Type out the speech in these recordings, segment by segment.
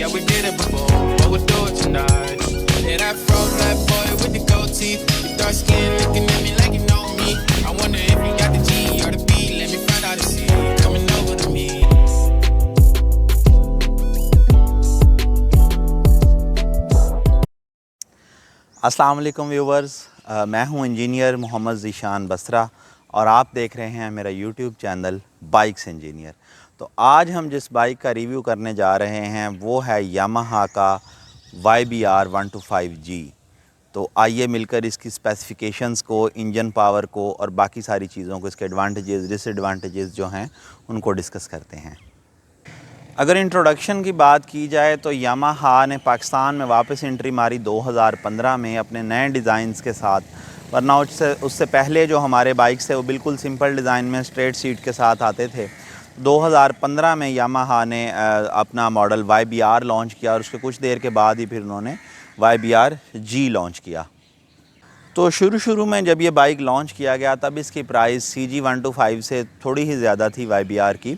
Yeah, we did it before, but we'll do it tonight. Yeah, that fro black boy with the gold teeth, your dark skin looking at me like you know me. I wonder if you got the G or the B. Let me find out and see. Coming over to me. अस्सलाम वालेकुम viewers, मैं हूं engineer Mohammad Zeeshan Basra और आप देख रहे हैं मेरा यूट्यूब चैनल बाइक्स इंजीनियर। तो आज हम जिस बाइक का रिव्यू करने जा रहे हैं वो है यामाहा का YBR 125G। तो आइए मिलकर इसकी स्पेसिफिकेशंस को, इंजन पावर को और बाकी सारी चीज़ों को, इसके एडवांटेजेस डिसएडवांटेजेस जो हैं उनको डिस्कस करते हैं। अगर इंट्रोडक्शन की बात की जाए तो यामाहा ने पाकिस्तान में वापस एंट्री मारी 2015 में अपने नए डिज़ाइंस के साथ, वरना उससे पहले जो हमारे बाइक्स थे वो बिल्कुल सिंपल डिज़ाइन में स्ट्रेट सीट के साथ आते थे। 2015 में यामाहा ने अपना मॉडल YBR लॉन्च किया और उसके कुछ देर के बाद ही फिर उन्होंने YBR-G लॉन्च किया। तो शुरू में जब ये बाइक लॉन्च किया गया तब इसकी प्राइस CG 125 से थोड़ी ही ज़्यादा थी YBR की।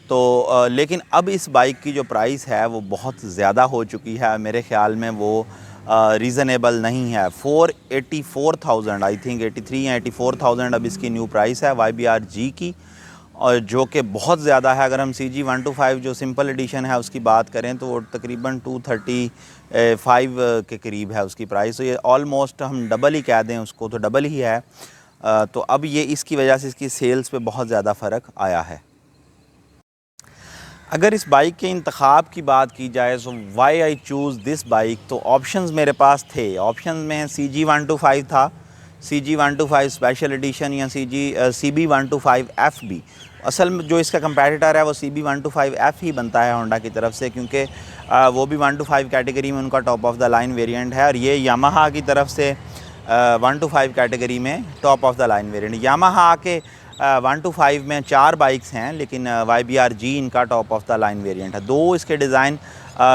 तो लेकिन अब इस बाइक की जो प्राइस है वो बहुत ज़्यादा हो चुकी है। मेरे ख़्याल में वो रीज़नेबल नहीं है। 484,000 आई थिंक 83 या 84,000 अब इसकी न्यू प्राइस है YBR-G की, और जो कि बहुत ज़्यादा है। अगर हम CG 125 जो सिंपल एडिशन है उसकी बात करें तो वो तकरीबन 235 के करीब है उसकी प्राइस। तो ये ऑलमोस्ट हम डबल ही कह दें उसको, तो डबल ही है। तो अब ये इसकी वजह से इसकी सेल्स पे बहुत ज़्यादा फ़र्क आया है। अगर इस बाइक के इंतखाब की बात की जाए तो why I choose this bike, तो ऑप्शंस मेरे पास थे। ऑप्शंस में CG 125 था, CG 125 स्पेशल एडिशन या CB 125FB। असल में जो इसका कंपैटिटर है वो CB 125F ही बनता है होंडा की तरफ से, क्योंकि वो भी 125 कैटेगरी में उनका top of the line variant है, और ये यामाहा की तरफ से 125 कैटेगरी में top of the line variant. Yamaha के 125 में 4 बाइक्स हैं, लेकिन YBR-G इनका top of the line variant है। 2 इसके डिज़ाइन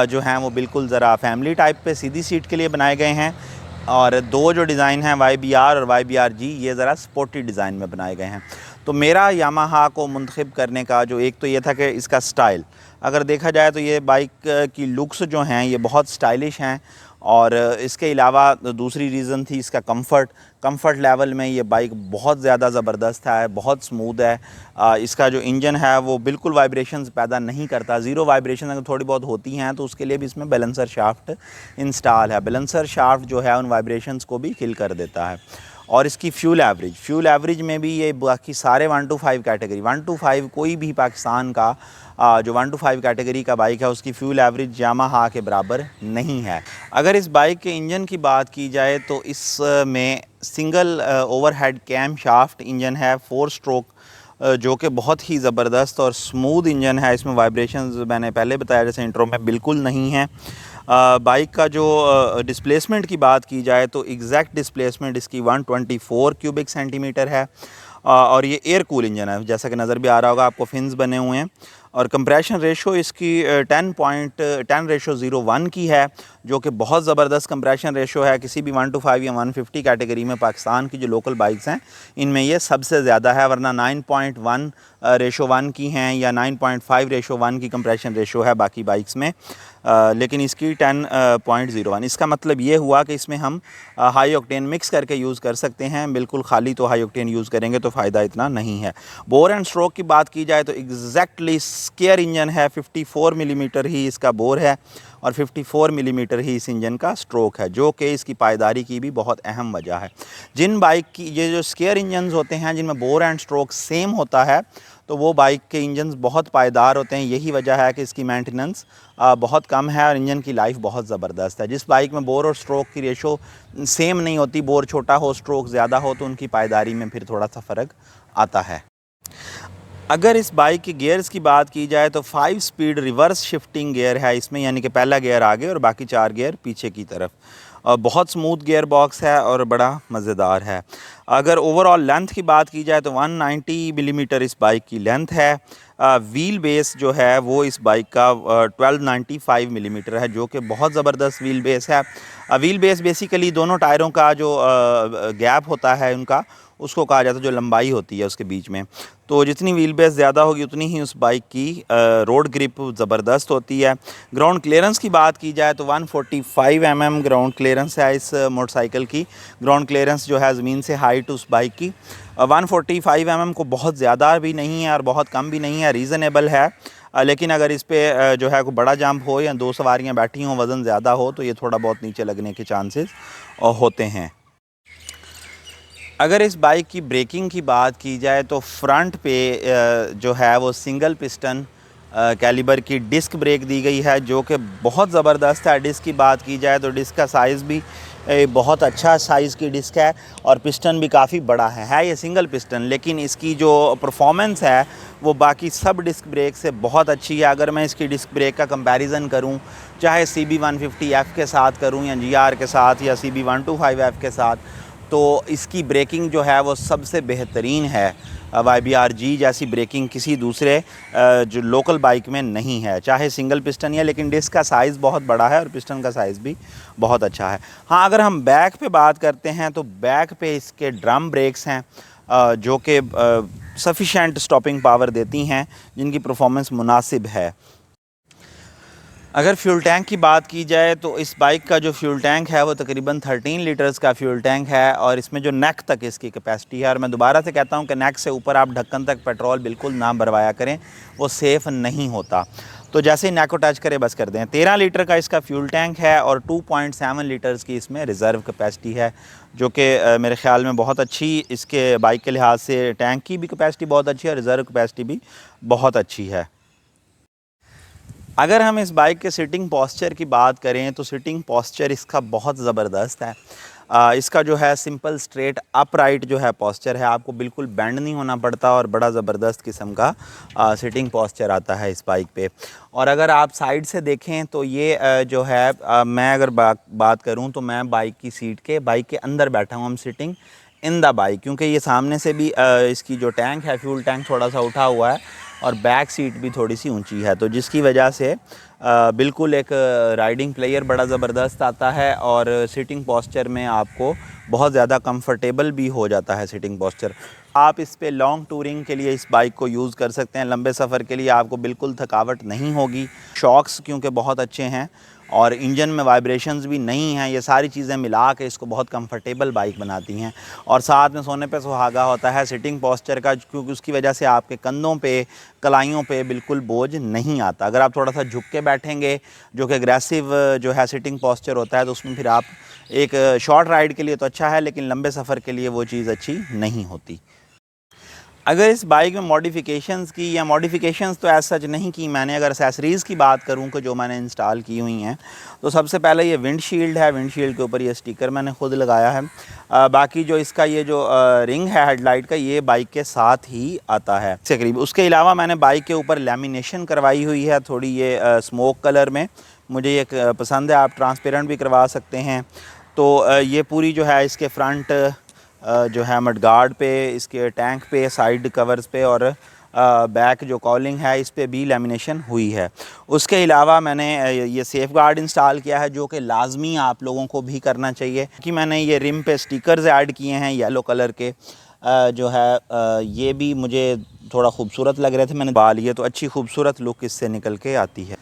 जो हैं वो बिल्कुल ज़रा फैमिली टाइप पे सीधी सीट के लिए बनाए गए हैं, और 2 जो डिज़ाइन हैं YBR और YBR-G ये ज़रा स्पोर्टी डिज़ाइन में बनाए गए हैं। तो मेरा यामाहा को मुंतखब करने का जो एक तो ये था कि इसका स्टाइल, अगर देखा जाए तो ये बाइक की लुक्स जो हैं ये बहुत स्टाइलिश हैं, और इसके अलावा दूसरी रीज़न थी इसका कंफर्ट लेवल में ये बाइक बहुत ज़्यादा ज़बरदस्त है, बहुत स्मूथ है। इसका जो इंजन है वो बिल्कुल वाइब्रेशंस पैदा नहीं करता, ज़ीरो वाइब्रेशन अगर थोड़ी बहुत होती हैं तो उसके लिए भी इसमें बैलेंसर शाफ्ट इंस्टॉल है। बैलेंसर शाफ्ट जो है उन वाइब्रेशंस को भी किल कर देता है। और इसकी फ्यूल एवरेज में भी ये बाकी सारे 125 कैटेगरी 125 कोई भी पाकिस्तान का जो 125 कैटेगरी का बाइक है उसकी फ्यूल एवरेज यामाहा के बराबर नहीं है। अगर इस बाइक के इंजन की बात की जाए तो इसमें single overhead camshaft engine है, 4 स्ट्रोक, जो कि बहुत ही ज़बरदस्त और स्मूथ इंजन है। इसमें वाइब्रेशंस मैंने पहले बताया जैसे इंट्रो में बिल्कुल नहीं है। बाइक का जो डिस्प्लेसमेंट की बात की जाए तो एग्जैक्ट डिस्प्लेसमेंट इसकी 124 क्यूबिक सेंटीमीटर है, और ये एयर कूल इंजन है, जैसा कि नज़र भी आ रहा होगा आपको, फिन्स बने हुए हैं। और कंप्रेशन रेशो इसकी 10.10:1 की है, जो कि बहुत ज़बरदस्त कंप्रेशन रेशो है। किसी भी 125 या 150 कैटेगरी में पाकिस्तान की जो लोकल बाइक्स हैं इनमें ये सबसे ज़्यादा है, वरना 9.1:1 की हैं या 9.5:1 की कंप्रेशन रेशो है बाकी बाइक्स में, लेकिन इसकी 10.01। इसका मतलब ये हुआ कि इसमें हम हाई ऑक्टेन मिक्स करके यूज़ कर सकते हैं, बिल्कुल खाली तो हाई ऑक्टेन यूज़ करेंगे तो फ़ायदा इतना नहीं है। बोर एंड स्ट्रोक की बात की जाए तो एग्जैक्टली स्क्वायर इंजन है, 54 मिलीमीटर ही इसका बोर है और 54 मिलीमीटर ही इस इंजन का स्ट्रोक है, जो कि इसकी पायदारी की भी बहुत अहम वजह है। जिन बाइक की ये जो स्क्वायर इंजन होते हैं जिनमें बोर एंड स्ट्रोक सेम होता है तो वो बाइक के इंजन बहुत पायदार होते हैं। यही वजह है कि इसकी मेंटेनेंस बहुत कम है और इंजन की लाइफ बहुत ज़बरदस्त है। जिस बाइक में बोर और स्ट्रोक की रेशो सेम नहीं होती, बोर छोटा हो स्ट्रोक ज़्यादा हो, तो उनकी पायदारी में फिर थोड़ा सा फ़र्क आता है। अगर इस बाइक की गियर्स की बात की जाए तो 5 स्पीड रिवर्स शिफ्टिंग गियर है इसमें, यानी कि पहला गियर आगे और बाकी 4 गियर पीछे की तरफ। बहुत स्मूथ गियर बॉक्स है और बड़ा मज़ेदार है। अगर ओवरऑल लेंथ की बात की जाए तो 190 मिलीमीटर इस बाइक की लेंथ है। व्हील बेस जो है वो इस बाइक का 1295 मिलीमीटर है, जो कि बहुत ज़बरदस्त व्हील बेस है। व्हील बेस बेसिकली दोनों टायरों का जो गैप होता है उनका उसको कहा जाता है, जो लंबाई होती है उसके बीच में। तो जितनी व्हील बेस ज़्यादा होगी उतनी ही उस बाइक की रोड ग्रिप ज़बरदस्त होती है। ग्राउंड क्लियरेंस की बात की जाए तो 145 mm ग्राउंड क्लियरेंस है इस मोटरसाइकिल की। ग्राउंड क्लियरेंस जो है ज़मीन से हाइट उस बाइक की 145 mm को बहुत ज़्यादा भी नहीं है और बहुत कम भी नहीं है, रीज़नेबल है। लेकिन अगर इस पे जो है कोई बड़ा जंप हो या 2 सवारियां बैठी हों, वज़न ज़्यादा हो, तो ये थोड़ा बहुत नीचे लगने के चांसेस होते हैं। अगर इस बाइक की ब्रेकिंग की बात की जाए तो फ्रंट पे जो है वो सिंगल पिस्टन कैलिबर की डिस्क ब्रेक दी गई है, जो कि बहुत ज़बरदस्त है। डिस्क की बात की जाए तो डिस्क का साइज़ भी बहुत अच्छा साइज़ की डिस्क है और पिस्टन भी काफ़ी बड़ा है ये सिंगल पिस्टन, लेकिन इसकी जो परफॉर्मेंस है वो बाकी सब डिस्क ब्रेक से बहुत अच्छी है। अगर मैं इसकी डिस्क ब्रेक का कंपैरिजन करूं, चाहे CB150F के साथ करूं या GR के साथ या CB125F के साथ, तो इसकी ब्रेकिंग जो है वो सबसे बेहतरीन है। YBR-G जैसी ब्रेकिंग किसी दूसरे जो लोकल बाइक में नहीं है, चाहे सिंगल पिस्टन है, लेकिन डिस्क का साइज़ बहुत बड़ा है और पिस्टन का साइज़ भी बहुत अच्छा है। हाँ, अगर हम बैक पे बात करते हैं तो बैक पे इसके ड्रम ब्रेक्स हैं जो कि सफिशेंट स्टॉपिंग पावर देती हैं, जिनकी परफॉर्मेंस मुनासिब है। अगर फ्यूल टैंक की बात की जाए तो इस बाइक का जो फ्यूल टैंक है वो तकरीबन 13 लीटर्स का फ्यूल टैंक है और इसमें जो नेक तक इसकी कैपेसिटी है, और मैं दोबारा से कहता हूँ कि नेक से ऊपर आप ढक्कन तक पेट्रोल बिल्कुल ना भरवाया करें, वो सेफ़ नहीं होता। तो जैसे ही नेक को टच करे बस कर दें। 13 लीटर का इसका फ्यूल टैंक है और 2.7 लीटर्स की इसमें रिज़र्व कैपेसिटी है, जो कि मेरे ख़्याल में बहुत अच्छी, इसके बाइक के लिहाज से टैंक की भी कैपेसिटी बहुत अच्छी है और रिज़र्व कैपेसिटी भी बहुत अच्छी है। अगर हम इस बाइक के सिटिंग पॉस्चर की बात करें तो सिटिंग पॉस्चर इसका बहुत ज़बरदस्त है। इसका जो है सिंपल स्ट्रेट अपराइट जो है पॉस्चर है, आपको बिल्कुल बेंड नहीं होना पड़ता और बड़ा ज़बरदस्त किस्म का सिटिंग पॉस्चर आता है इस बाइक पे। और अगर आप साइड से देखें तो ये जो है मैं अगर बात करूं तो मैं बाइक की सीट के बाइक के अंदर बैठा हूं, हम सिटिंग इन द बाइक, क्योंकि ये सामने से भी इसकी जो टैंक है, फ्यूल टैंक थोड़ा सा उठा हुआ है और बैक सीट भी थोड़ी सी ऊंची है, तो जिसकी वजह से बिल्कुल एक राइडिंग प्लेयर बड़ा ज़बरदस्त आता है और सिटिंग पॉस्चर में आपको बहुत ज़्यादा कंफर्टेबल भी हो जाता है सिटिंग पॉस्चर। आप इस पे लॉन्ग टूरिंग के लिए इस बाइक को यूज़ कर सकते हैं, लंबे सफ़र के लिए आपको बिल्कुल थकावट नहीं होगी। शॉक्स क्योंकि बहुत अच्छे हैं और इंजन में वाइब्रेशंस भी नहीं हैं, ये सारी चीज़ें मिला के इसको बहुत कंफर्टेबल बाइक बनाती हैं। और साथ में सोने पे सुहागा होता है सिटिंग पॉस्चर का, क्योंकि उसकी वजह से आपके कंधों पे, कलाइयों पे बिल्कुल बोझ नहीं आता। अगर आप थोड़ा सा झुक के बैठेंगे, जो कि एग्रेसिव जो है सिटिंग पॉस्चर होता है, तो उसमें फिर आप एक शॉर्ट राइड के लिए तो अच्छा है, लेकिन लंबे सफ़र के लिए वो चीज़ अच्छी नहीं होती। अगर इस बाइक में मॉडिफिकेशंस की, या मॉडिफिकेशंस तो ऐसा सच नहीं की मैंने, अगर एक्सेसरीज़ की बात करूं कि जो मैंने इंस्टॉल की हुई हैं, तो सबसे पहले ये विंडशील्ड है। विंडशील्ड के ऊपर ये स्टिकर मैंने खुद लगाया है। बाकी जो इसका ये जो रिंग है हेडलाइट का, ये बाइक के साथ ही आता है से करीब। उसके अलावा मैंने बाइक के ऊपर लैमिनेशन करवाई हुई है थोड़ी, ये स्मोक कलर में मुझे ये पसंद है, आप ट्रांसपेरेंट भी करवा सकते हैं। तो ये पूरी जो है इसके फ्रंट जो है मडगार्ड पे, इसके टैंक पे, साइड कवर्स पे और बैक जो कॉलिंग है इस पे भी लैमिनेशन हुई है। उसके अलावा मैंने ये सेफ़ गार्ड इंस्टॉल किया है, जो कि लाजमी आप लोगों को भी करना चाहिए, कि मैंने ये रिम पे स्टिकर्स ऐड किए हैं येलो कलर के, जो है ये भी मुझे थोड़ा खूबसूरत लग रहे थे, मैंने डाल लिए तो अच्छी खूबसूरत लुक इससे निकल के आती है।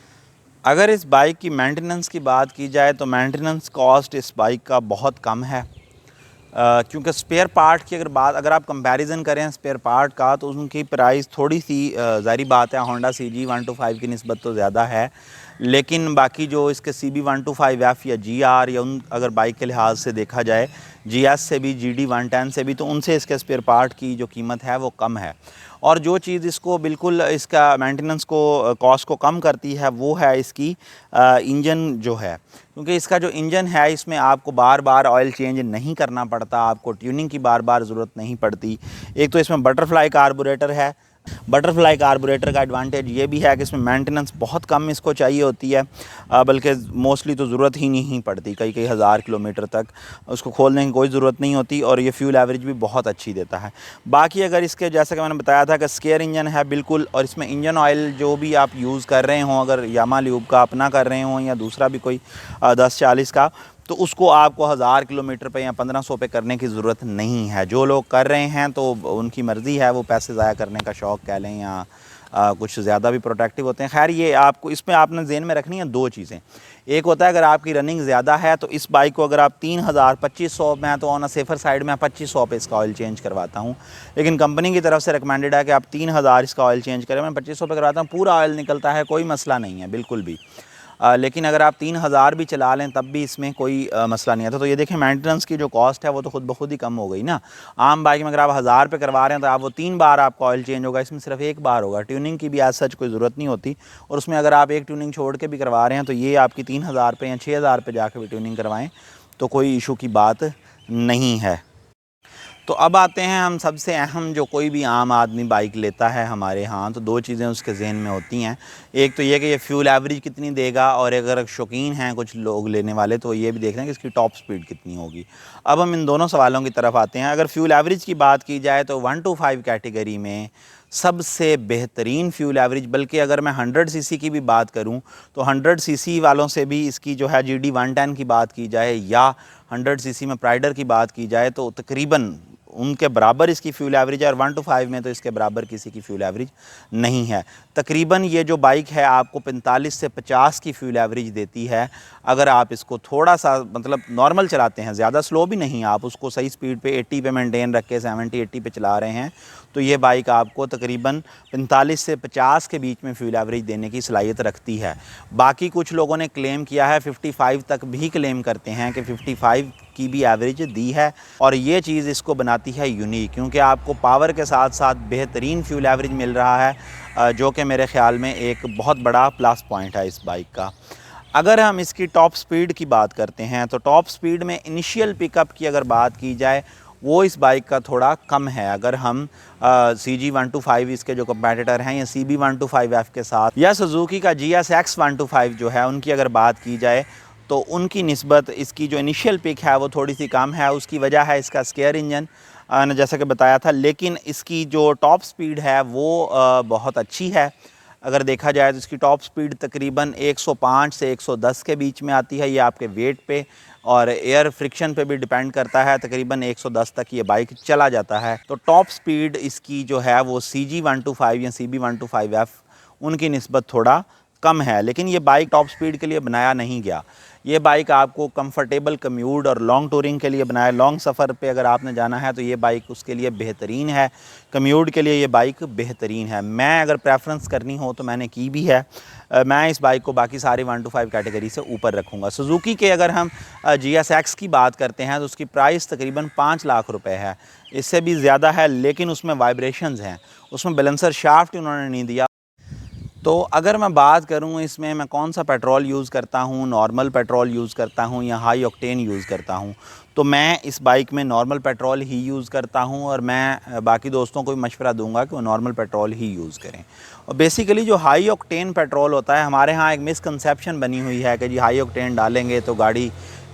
अगर इस बाइक की मेंटेनेंस की बात की जाए तो मेंटेनेंस कॉस्ट इस बाइक का बहुत कम है, क्योंकि स्पेयर पार्ट की अगर आप कंपैरिजन करें स्पेयर पार्ट का, तो उनकी प्राइस थोड़ी सी ज़ाहिर बात है होंडा CG125 की निस्बत तो ज़्यादा है, लेकिन बाकी जो इसके CB125F या GR या उन अगर बाइक के लिहाज से देखा जाए GS से भी, GD110 से भी, तो उनसे इसके स्पेयर पार्ट की जो कीमत है वो कम है। और जो चीज़ इसको बिल्कुल इसका मेंटेनेंस को कॉस्ट को कम करती है वो है इसकी इंजन जो है, क्योंकि इसका जो इंजन है इसमें आपको बार बार ऑयल चेंज नहीं करना पड़ता, आपको ट्यूनिंग की बार बार ज़रूरत नहीं पड़ती। एक तो इसमें बटरफ्लाई कार्बोरेटर है। बटरफ्लाई कार्बोरेटर का एडवांटेज ये भी है कि इसमें मेंटेनेंस बहुत कम इसको चाहिए होती है, बल्कि मोस्टली तो ज़रूरत ही नहीं पड़ती, कई कई हज़ार किलोमीटर तक उसको खोलने की कोई ज़रूरत नहीं होती, और ये फ्यूल एवरेज भी बहुत अच्छी देता है। बाकी अगर इसके जैसा कि मैंने बताया था कि स्केयर इंजन है बिल्कुल, और इसमें इंजन ऑयल जो भी आप यूज़ कर रहे हों, अगर यामा ल्यूब का अपना कर रहे हों या दूसरा भी कोई 1040 का, तो उसको आपको 1000 किलोमीटर पे या 1500 पे करने की ज़रूरत नहीं है। जो लोग कर रहे हैं तो उनकी मर्ज़ी है, वो पैसे ज़ाया करने का शौक़ कह लें या कुछ ज़्यादा भी प्रोटेक्टिव होते हैं। खैर ये आपको इसमें आपने ज़हन में रखनी है दो चीज़ें। एक होता है अगर आपकी रनिंग ज़्यादा है तो इस बाइक को अगर आप 3000 2500 में, तो ऑन अ सेफ़र साइड में 2500 पे इसका ऑयल चेंज करवाता हूँ, लेकिन कंपनी की तरफ से रिकमेंडेड है कि आप 3000 इसका ऑयल चेंज करें। मैं 2500 पे करवाता हूँ, पूरा ऑयल निकलता है, कोई मसला नहीं है बिल्कुल भी। लेकिन अगर आप 3000 भी चला लें तब भी इसमें कोई मसला नहीं आता। तो ये देखें मेंटेनेंस की जो कॉस्ट है वो तो खुद ब खुद ही कम हो गई ना। आम बाइक में अगर आप 1000 पे करवा रहे हैं तो आप वो 3 बार आपका ऑयल चेंज होगा, इसमें सिर्फ 1 बार होगा। ट्यूनिंग की भी एज सच कोई ज़रूरत नहीं होती, और उसमें अगर आप एक ट्यूनिंग छोड़ के भी करवा रहे हैं तो ये आपकी 3000 पे या 6000 पे जाकर भी ट्यूनिंग करवाएँ तो कोई इशू की बात नहीं है। तो अब आते हैं हम सबसे अहम, जो कोई भी आम आदमी बाइक लेता है हमारे यहाँ, तो दो चीज़ें उसके ज़हन में होती हैं। एक तो ये कि ये फ्यूल एवरेज कितनी देगा, और अगर शौकीन हैं कुछ लोग लेने वाले तो ये भी देख रहे हैं कि इसकी टॉप स्पीड कितनी होगी। अब हम इन दोनों सवालों की तरफ आते हैं। अगर फ्यूल एवरेज की बात की जाए तो 1 to 5 कैटेगरी में सबसे बेहतरीन फ्यूल एवरेज, बल्कि अगर मैं 100 सीसी की भी बात करूं तो 100 सीसी वालों से भी इसकी जो है GD 110 की बात की जाए या 100 सीसी में प्राइडर की बात की जाए तो तकरीबन उनके बराबर इसकी फ्यूल एवरेज है, और 1 to 5 में तो इसके बराबर किसी की फ्यूल एवरेज नहीं है। तकरीबन ये जो बाइक है आपको 45 से 50 की फ्यूल एवरेज देती है। अगर आप इसको थोड़ा सा मतलब नॉर्मल चलाते हैं, ज़्यादा स्लो भी नहीं, आप उसको सही स्पीड पे 80 पे मेंटेन रख के 70-80 पे चला रहे हैं, तो ये बाइक आपको तकरीबन 45 से 50 के बीच में फ्यूल एवरेज देने की सलाहियत रखती है। बाकी कुछ लोगों ने क्लेम किया है, 55 तक भी क्लेम करते हैं कि 55 की भी एवरेज दी है, और ये चीज़ इसको बनाती है यूनिक, क्योंकि आपको पावर के साथ साथ बेहतरीन फ्यूल एवरेज मिल रहा है, जो कि मेरे ख़्याल में एक बहुत बड़ा प्लस पॉइंट है इस बाइक का। अगर हम इसकी टॉप स्पीड की बात करते हैं तो टॉप स्पीड में इनिशियल पिकअप की अगर बात की जाए वो इस बाइक का थोड़ा कम है। अगर हम CG 125 इसके जो कंपेटिटर हैं या CB 125F के साथ, या सुजुकी का GSX 125 जो है, उनकी अगर बात की जाए तो उनकी निस्बत इसकी जो इनिशियल पिक है वो थोड़ी सी कम है। उसकी वजह है इसका स्केयर इंजन, ने जैसा कि बताया था, लेकिन इसकी जो टॉप स्पीड है वो बहुत अच्छी है। अगर देखा जाए तो इसकी टॉप स्पीड तकरीबन 105 से 110 के बीच में आती है। ये आपके वेट पे और एयर फ्रिक्शन पे भी डिपेंड करता है। तकरीबन 110 तक ये बाइक चला जाता है। तो टॉप स्पीड इसकी जो है वो CG 125 या CB 125F उनकी निस्बत थोड़ा कम है, लेकिन ये बाइक टॉप स्पीड के लिए बनाया नहीं गया। ये बाइक आपको कंफर्टेबल कम्यूट और लॉन्ग टूरिंग के लिए बनाया। लॉन्ग सफ़र पे अगर आपने जाना है तो ये बाइक उसके लिए बेहतरीन है। कम्यूट के लिए ये बाइक बेहतरीन है। मैं अगर प्रेफरेंस करनी हो तो मैंने की भी है। मैं इस बाइक को बाकी सारी 1 to 5 कैटेगरी से ऊपर रखूँगा। सुजुकी के अगर हम GSX की बात करते हैं तो उसकी प्राइस तकरीबन 5 लाख रुपए है, इससे भी ज़्यादा है, लेकिन उसमें वाइब्रेशंस हैं, उसमें बैलेंसर शाफ्ट उन्होंने नहीं दिया। तो अगर मैं बात करूं इसमें मैं कौन सा पेट्रोल यूज़ करता हूं, नॉर्मल पेट्रोल यूज़ करता हूं या हाई ऑक्टेन यूज़ करता हूं, तो मैं इस बाइक में नॉर्मल पेट्रोल ही यूज़ करता हूं, और मैं बाकी दोस्तों को भी मशवरा दूंगा कि वो नॉर्मल पेट्रोल ही यूज़ करें। और बेसिकली जो हाई ऑक्टेन पेट्रोल होता है, हमारे यहाँ एक मिसकंसेप्शन बनी हुई है कि जी हाई ऑक्टेन डालेंगे तो गाड़ी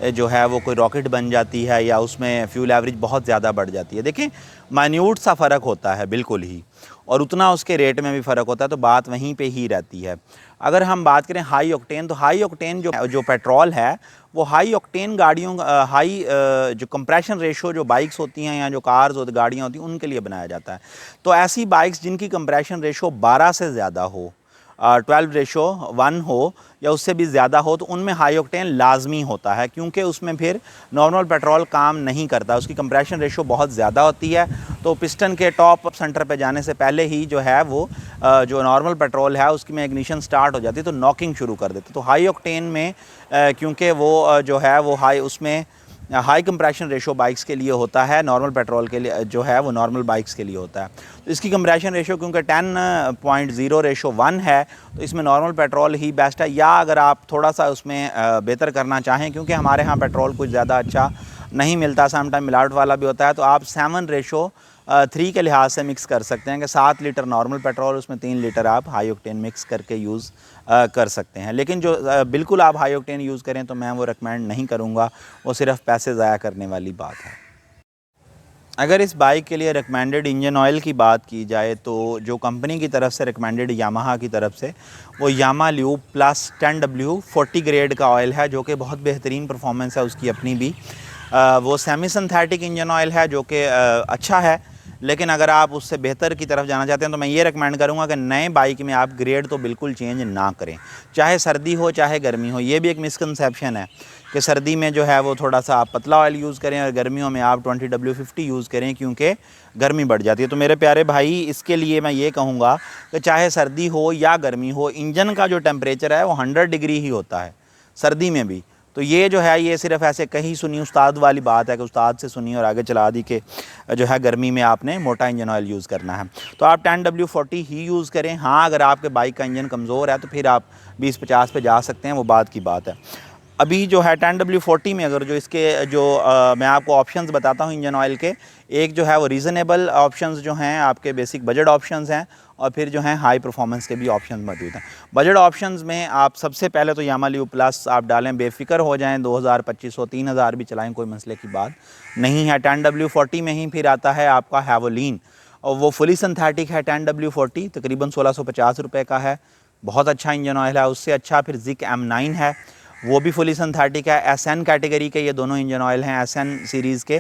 जो है वो कोई रॉकेट बन जाती है या उसमें फ्यूल एवरेज बहुत ज़्यादा बढ़ जाती है। देखिए माइन्यूट सा फ़र्क होता है बिल्कुल ही, और उतना उसके रेट में भी फ़र्क होता है, तो बात वहीं पे ही रहती है। अगर हम बात करें हाई ऑक्टेन, तो हाई ऑक्टेन जो पेट्रोल है वो हाई ऑक्टेन गाड़ियों जो कंप्रेशन रेशो जो बाइक्स होती हैं या जो कार्स होती गाड़ियाँ होती हैं उनके लिए बनाया जाता है। तो ऐसी बाइक्स जिनकी कंप्रेशन रेशो 12 से ज़्यादा हो, 12:1 हो या उससे भी ज़्यादा हो, तो उनमें हाई ऑक्टेन लाजमी होता है, क्योंकि उसमें फिर नॉर्मल पेट्रोल काम नहीं करता। उसकी कंप्रेशन रेशो बहुत ज़्यादा होती है, तो पिस्टन के टॉप सेंटर पे जाने से पहले ही जो है वो जो नॉर्मल पेट्रोल है उसकी में इग्निशन स्टार्ट हो जाती है, तो नॉकिंग शुरू कर देते। तो हाई ऑक्टेन में क्योंकि वो जो है वो उसमें हाई कंप्रेशन रेशो बाइक्स के लिए होता है, नॉर्मल पेट्रोल के लिए जो है वो नॉर्मल बाइक्स के लिए होता है। तो इसकी कंप्रेशन रेशो क्योंकि 10.0:1 है, तो इसमें नॉर्मल पेट्रोल ही बेस्ट है। या अगर आप थोड़ा सा उसमें बेहतर करना चाहें, क्योंकि हमारे यहाँ पेट्रोल कुछ ज़्यादा अच्छा नहीं मिलता, समटाइम मिलावट वाला भी होता है, तो आप 7:3 के लिहाज से मिक्स कर सकते हैं कि 7 लीटर नॉर्मल पेट्रोल, उसमें 3 लीटर आप हाई ऑक्टेन मिक्स करके यूज़ कर सकते हैं। लेकिन जो बिल्कुल आप हाई ऑक्टेन यूज़ करें तो मैं वो रिकमेंड नहीं करूँगा, वो सिर्फ पैसे ज़ाया करने वाली बात है। अगर इस बाइक के लिए रिकमेंडेड इंजन ऑयल की बात की जाए तो जो कंपनी की तरफ से रिकमेंडेड यामाहा की तरफ से वो यामा ल्यूब प्लस 10W40 ग्रेड का ऑयल है, जो कि बहुत बेहतरीन परफॉर्मेंस है उसकी अपनी भी। वो सेमी सिंथेटिक इंजन ऑयल है जो कि अच्छा है, लेकिन अगर आप उससे बेहतर की तरफ जाना चाहते हैं तो मैं ये रिकमेंड करूँगा कि नए बाइक में आप ग्रेड तो बिल्कुल चेंज ना करें, चाहे सर्दी हो चाहे गर्मी हो। ये भी एक मिसकंसेप्शन है कि सर्दी में जो है वो थोड़ा सा आप पतला ऑयल यूज़ करें और गर्मियों में आप 20W50 यूज़ करें, क्योंकि गर्मी बढ़ जाती है। तो मेरे प्यारे भाई, इसके लिए मैं ये कहूँगा कि चाहे सर्दी हो या गर्मी हो, इंजन का जो टेम्परेचर है वो 100 डिग्री ही होता है सर्दी में भी। तो ये जो है ये सिर्फ ऐसे कहीं सुनी उस्ताद वाली बात है कि उस्ताद से सुनी और आगे चला दी कि जो है गर्मी में आपने मोटा इंजन ऑयल यूज़ करना है। तो आप 10W40 ही यूज़ करें। हाँ, अगर आपके बाइक का इंजन कमज़ोर है तो फिर आप 20-50 पे जा सकते हैं, वो बात की बात है। अभी जो है 10W40 में अगर जो इसके जो मैं आपको ऑप्शंस बताता हूँ इंजन ऑयल के, एक जो है वो रीज़नेबल ऑप्शंस जो हैं आपके बेसिक बजट ऑप्शंस हैं, और फिर जो हैं हाई परफॉर्मेंस के भी ऑप्शंस मौजूद हैं। बजट ऑप्शंस में आप सबसे पहले तो यामा ल्यूब प्लस आप डालें, बेफिक्र हो जाएं, 2000, 2500, 3000 भी चलाएं, कोई मसले की बात नहीं है। 10W40 में ही फिर आता है आपका हैवोलिन, और वो फुली सिंथेटिक है 10W40, तकरीबन 1650 रुपये का है, बहुत अच्छा इंजन ऑयल है। उससे अच्छा फिर ज़िक M9 है, वो भी फुली सिंथेटिक है। SN कैटेगरी के ये दोनों इंजन ऑयल हैं, SN सीरीज़ के,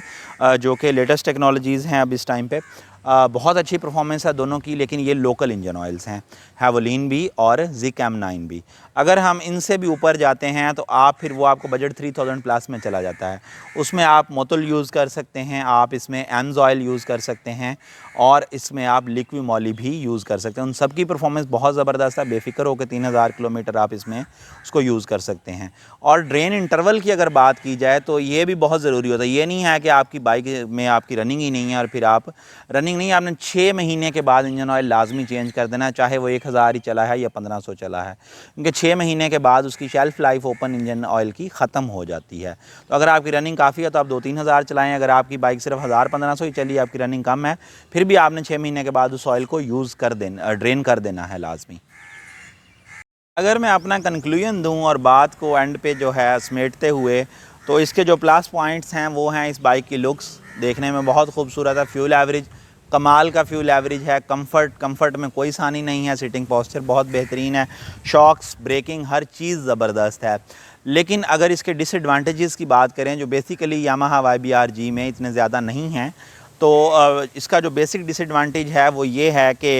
जो कि लेटेस्ट टेक्नोलॉजीज़ हैं अब इस टाइम पे। बहुत अच्छी परफॉर्मेंस है दोनों की, लेकिन ये लोकल इंजन ऑयल्स हैं, हैवोलिन भी और ज़िक M9 भी। अगर हम इनसे भी ऊपर जाते हैं तो आप फिर वो आपको बजट 3000 प्लस में चला जाता है। उसमें आप मोतुल यूज़ कर सकते हैं, आप इसमें एम्स ऑयल यूज़ कर सकते हैं, और इसमें आप लिक्विड मॉली भी यूज़ कर सकते हैं। उन सब की परफॉर्मेंस बहुत ज़बरदस्त है, बेफिक्र होकर 3000 किलोमीटर आप इसमें उसको यूज़ कर सकते हैं। और ड्रेन इंटरवल की अगर बात की जाए तो ये भी बहुत ज़रूरी होता है। ये नहीं है कि आपकी बाइक में आपकी रनिंग ही नहीं है और फिर आप रनिंग नहीं, आपने 6 महीने के बाद इंजन ऑयल लाजमी चेंज कर देना है, चाहे वो 1000 ही चला है या 1500 चला है, क्योंकि 6 महीने के बाद उसकी shelf life open engine oil की ख़त्म हो जाती है। तो अगर आपकी रनिंग काफ़ी है तो आप 2-3 हज़ार चलाएँ। अगर आपकी बाइक सिर्फ 1000-1500 ही चली, आपकी रनिंग कम है, फिर भी आपने 6 महीने के बाद उस ऑयल को यूज़ कर देना, ड्रेन कर देना है लाजमी। अगर मैं अपना कंक्लूजन दूं और बात को एंड पे जो है समेटते हुए, तो इसके जो प्लस पॉइंट्स हैं वो हैं इस बाइक की लुक्स, देखने में बहुत खूबसूरत है। फ्यूल एवरेज कमाल का फ्यूल एवरेज है। कंफर्ट में कोई सानी नहीं है। सीटिंग पोस्चर बहुत बेहतरीन है। शॉक्स, ब्रेकिंग, हर चीज़ ज़बरदस्त है। लेकिन अगर इसके डिसएडवांटेजेस की बात करें, जो बेसिकली यामाहा YBR-G में इतने ज़्यादा नहीं हैं, तो इसका जो बेसिक डिसएडवांटेज है वो ये है कि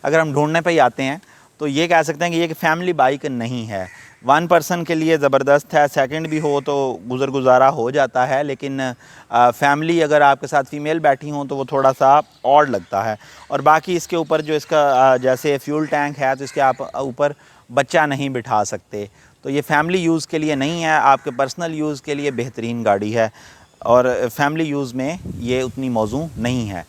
अगर हम ढूंढने पे ही आते हैं तो ये कह सकते हैं कि ये एक फैमिली बाइक नहीं है। 1 पर्सन के लिए ज़बरदस्त है, सेकंड भी हो तो गुजारा हो जाता है, लेकिन फैमिली अगर आपके साथ फ़ीमेल बैठी हों तो वो थोड़ा सा ऑड लगता है। और बाकी इसके ऊपर जो इसका जैसे फ्यूल टैंक है तो इसके आप ऊपर बच्चा नहीं बिठा सकते, तो ये फैमिली यूज़ के लिए नहीं है, आपके पर्सनल यूज़ के लिए बेहतरीन गाड़ी है और फैमिली यूज़ में ये उतनी मौजू नहीं है।